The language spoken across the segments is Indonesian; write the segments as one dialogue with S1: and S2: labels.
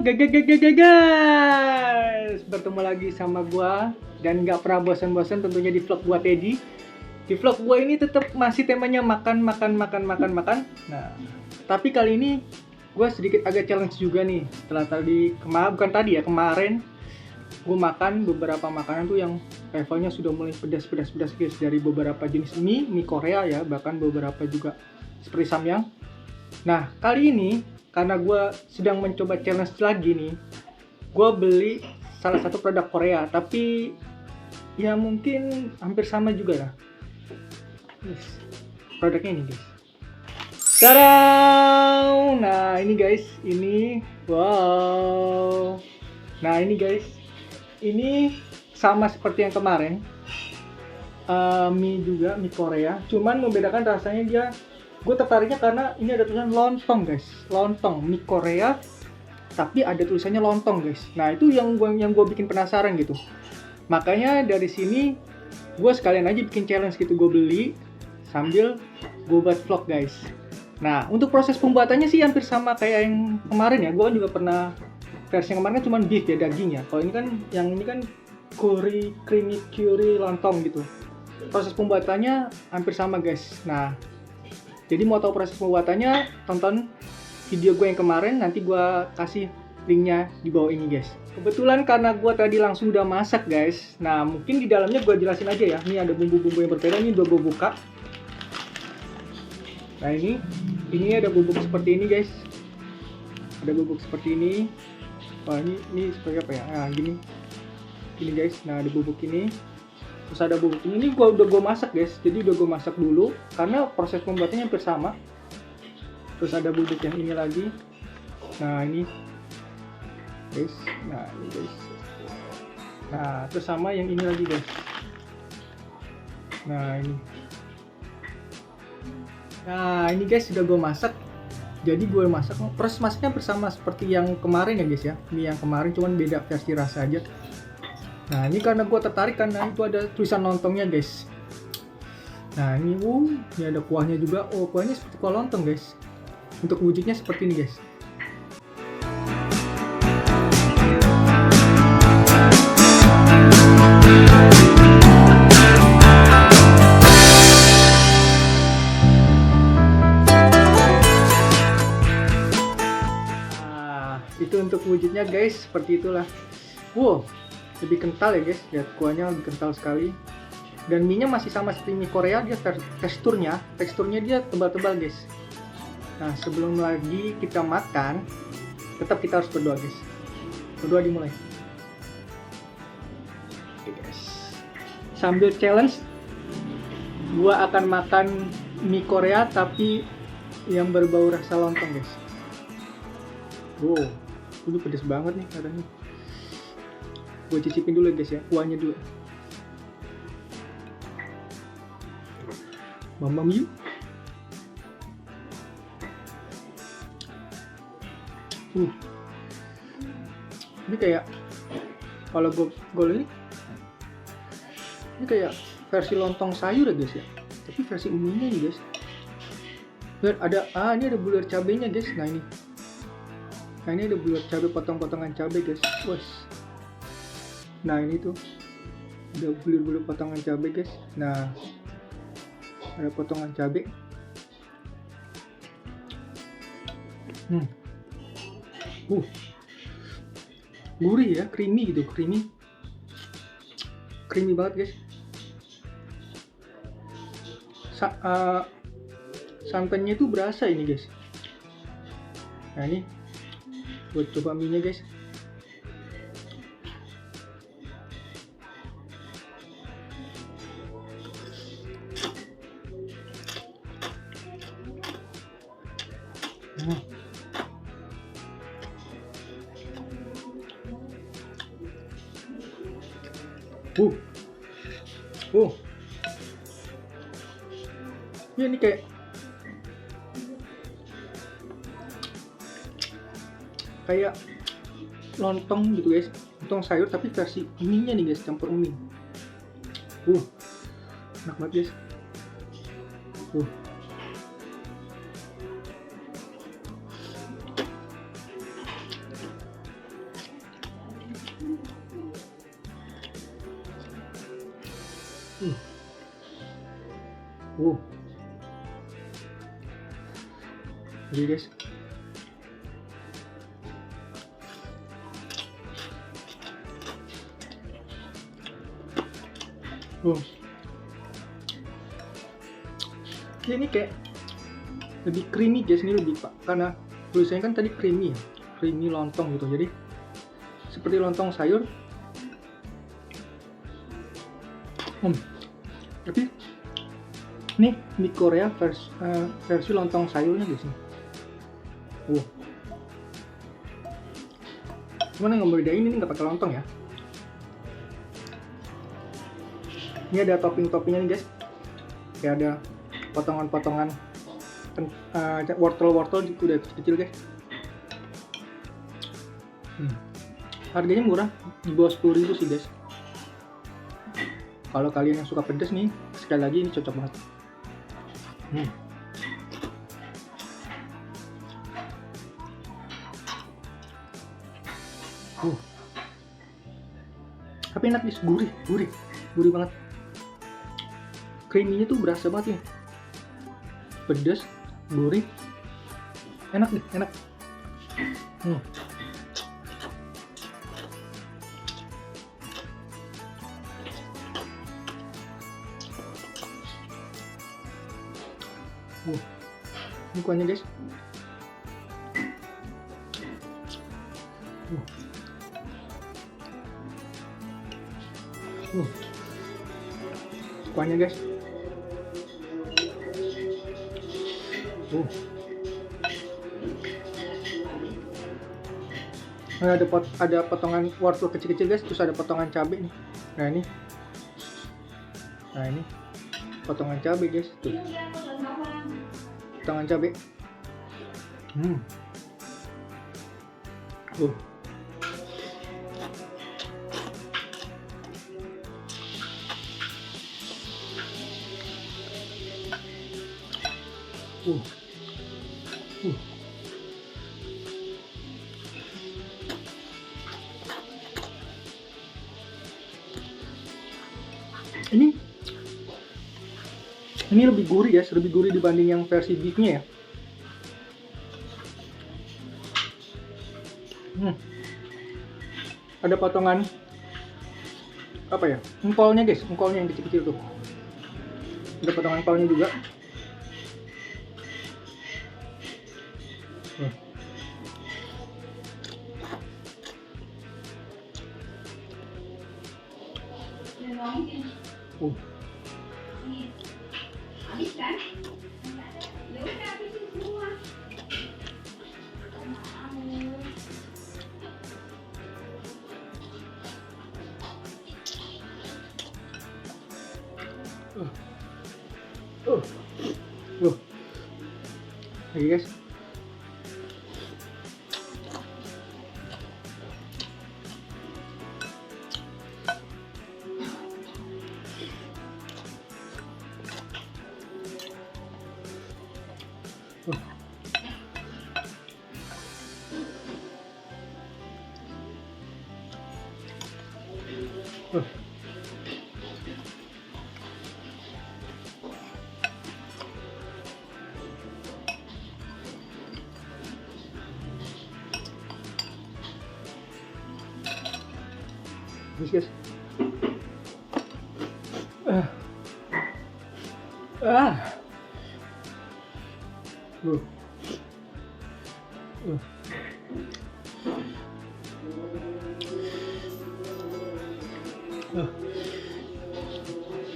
S1: guys, bertemu lagi sama gua dan nggak pernah bosan-bosan tentunya di vlog gua Teddy. Di vlog gua ini tetap masih temanya makan. Nah, tapi kali ini gua sedikit agak challenge juga nih. Setelah kemarin gua makan beberapa makanan tuh yang levelnya sudah mulai pedas guys, dari beberapa jenis mie Korea ya, bahkan beberapa juga seperti samyang. Nah, kali ini karena gue sedang mencoba challenge lagi nih, gue beli salah satu produk Korea, tapi ya mungkin hampir sama juga lah. Produknya ini guys. Tadam! Nah ini guys, wow. Nah ini guys, ini sama seperti yang kemarin, mie juga, mie Korea. Cuman membedakan rasanya dia. Gue tertariknya karena ini ada tulisan lontong guys, lontong mie Korea, tapi ada tulisannya lontong guys. Nah itu yang gue bikin penasaran gitu. Makanya dari sini gue sekalian aja bikin challenge gitu, gue beli sambil gue buat vlog guys. Nah untuk proses pembuatannya sih hampir sama kayak yang kemarin ya. Gue kan juga pernah versi yang kemarin kan cuma beef ya, daging ya. Kalau ini kan yang ini kan creamy curry lontong gitu. Proses pembuatannya hampir sama guys. Nah jadi mau tahu proses pembuatannya, tonton video gue yang kemarin, nanti gue kasih linknya di bawah ini guys. Kebetulan karena gue tadi langsung udah masak guys, nah mungkin di dalamnya gue jelasin aja ya. Ini ada bumbu-bumbu yang berbeda, ini udah gue buka. Nah ini ada bubuk seperti ini guys. Ada bubuk seperti ini. Wah ini seperti apa ya? Nah gini guys, nah ada bubuk ini. Terus ada bubuk ini udah gue masak guys, jadi udah gue masak dulu karena proses pembuatannya hampir sama. Terus ada bubuk yang ini lagi, nah ini guys, nah terus sama yang ini lagi guys, nah ini guys sudah gue masak. Jadi gue masak, proses masaknya bersama seperti yang kemarin ya guys ya, mie yang kemarin cuman beda versi rasa aja. Nah ini karena gue tertarik karena itu ada tulisan lontongnya guys. Nah ini ada kuahnya juga. Oh kuahnya seperti kuah lontong guys. Untuk wujudnya seperti ini guys. Nah itu untuk wujudnya guys, seperti itulah. Wow, lebih kental ya guys, lihat kuahnya lebih kental sekali. Dan mie nya masih sama seperti mie Korea, dia teksturnya dia tebal-tebal guys. Nah sebelum lagi kita makan, tetap kita harus berdoa guys. Berdoa dimulai. Oke guys, sambil challenge, gua akan makan mie Korea tapi yang berbau rasa lontong guys. Wow, ini pedas banget nih katanya. Gue cicipin dulu guys ya, kuahnya dulu. Mamam yuk. Ini kayak kalau gue ini kayak versi lontong sayur ya guys ya, tapi versi umumnya nih guys. Dan ada ini ada bulir cabenya guys. Nah ini ada bulir cabai, potong-potongan cabai guys. Wes. Nah ini tuh ada bulir-bulir potongan cabai guys. Nah ada potongan cabai. Gurih ya, creamy gitu, creamy banget guys. Santannya itu berasa ini guys. Nah ini buat coba mie nya guys. Ya ini kayak lontong gitu guys, lontong sayur tapi versi mie nya nih guys, campur mie. Enak banget guys. Jadi guys, ini kayak lebih creamy guys, ini lebih pak, karena tulisannya kan tadi creamy ya, creamy lontong gitu, jadi seperti lontong sayur. Tapi ini mie Korea versi lontong sayurnya guys nih. Cuman yang ngebedain ini nggak pakai lontong ya. Ini ada topping-toppingnya nih guys. Kayak ada potongan-potongan wortel udah kecil-kecil guys. Harganya murah, di bawah 10.000 sih guys. Kalau kalian yang suka pedas nih, sekali lagi ini cocok banget. Tapi enak guys, gurih banget. Creamy-nya tuh berasa banget nih. Pedas, gurih, enak nih, enak. Ini kuahnya guys. Kuahnya guys. Ada potongan wortel kecil-kecil guys, terus ada potongan cabai nih. Nah ini potongan cabai guys, tuh. Potongan cabai. Ini lebih gurih guys, lebih gurih dibanding yang versi beefnya ya. Ada potongan apa ya? Engkolnya guys, engkolnya yang kecil-kecil tuh. Ada potongan engkolnya juga.
S2: Habis kan? Ya udah habisin semua.
S1: Lagi guys. Guys.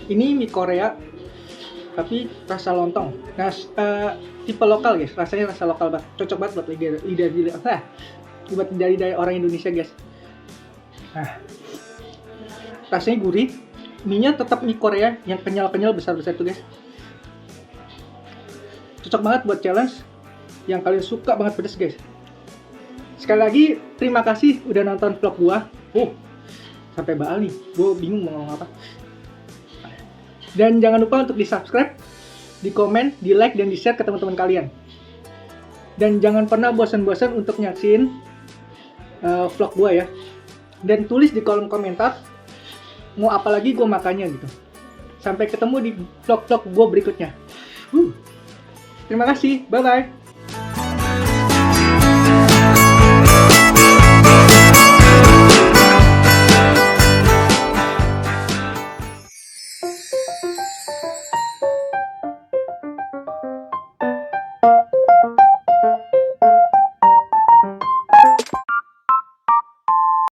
S1: Ini mie Korea tapi rasa lontong. Nah, tipe lokal guys, rasanya rasa lokal banget. Cocok banget buat lidah orang Indonesia guys. Rasanya gurih, mie-nya tetap mie Korea yang kenyal-kenyal besar-besar tuh guys. Cocok banget buat challenge yang kalian suka banget pedas guys. Sekali lagi terima kasih udah nonton vlog gua. Sampai baal nih, gua bingung mau ngomong apa. Dan jangan lupa untuk di-subscribe, di-komen, di-like, dan di-share ke teman-teman kalian. Dan jangan pernah bosan-bosan untuk nyaksiin vlog gua ya. Dan tulis di kolom komentar mau apa lagi gue makannya gitu. Sampai ketemu di vlog-vlog gue berikutnya. Terima kasih, bye-bye.